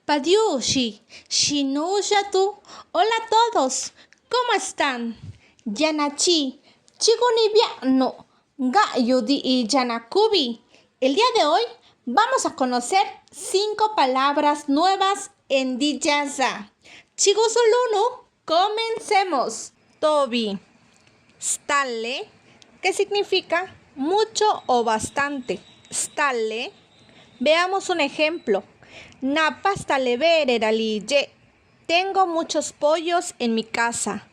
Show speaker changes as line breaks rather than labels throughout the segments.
Padiushi, Shinuyatu. Hola a todos, ¿cómo están? Yanachi, Chigunibiano, Gayudi y Yanakubi. El día de hoy vamos a conocer 5 palabras nuevas en Diyaza. Chigusulunu, comencemos. Tobi, Stalle, que significa mucho o bastante. Stalle. Veamos un ejemplo. Napastallevereraliye. Tengo muchos pollos en mi casa.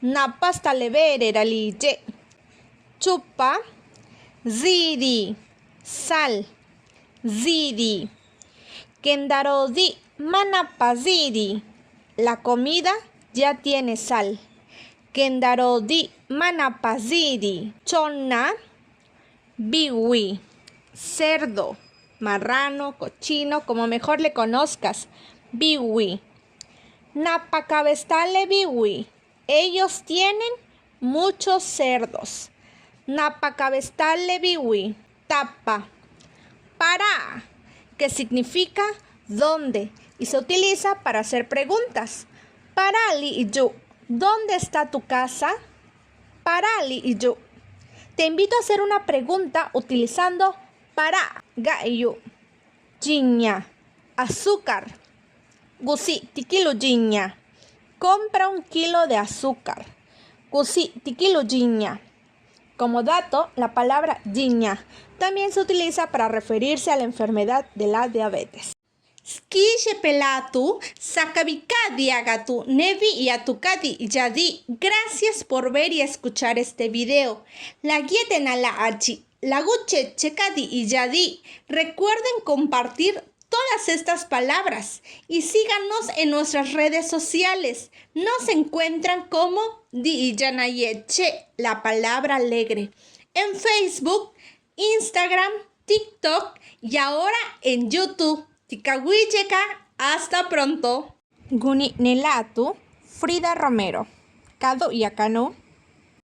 Napastallevereraliye. Chupa. Ziri. Sal. Ziri. Kendarodi manapaziri. La comida ya tiene sal. Kendarodi manapaziri. Chonna. Biwi. Cerdo, marrano, cochino, como mejor le conozcas. Biwi. Napacabestale biwi. Ellos tienen muchos cerdos. Napacabestale biwi. Tapa. Para, que significa dónde y se utiliza para hacer preguntas. Parali y yo. ¿Dónde está tu casa? Parali y yo. Te invito a hacer una pregunta utilizando para. Gayo. Jinya. Azúcar. Gusi tikilo jinya. Compra 1 kilo de azúcar. Gusi tikilo jinya. Como dato, la palabra jinya también se utiliza para referirse a la enfermedad de la diabetes. Skishe pelatu, sakabikadi agatu, nevi y atukadi yadi. Gracias por ver y escuchar este video. La guieten a la achi, la guche chekadi y yadi. Recuerden compartir todas estas palabras y síganos en nuestras redes sociales. Nos encuentran como Di Yanayeche, la palabra alegre, en Facebook, Instagram, TikTok y ahora en YouTube. Tikawicheka, hasta pronto. Guni Nelatu, Frida Romero. Kado Yakano.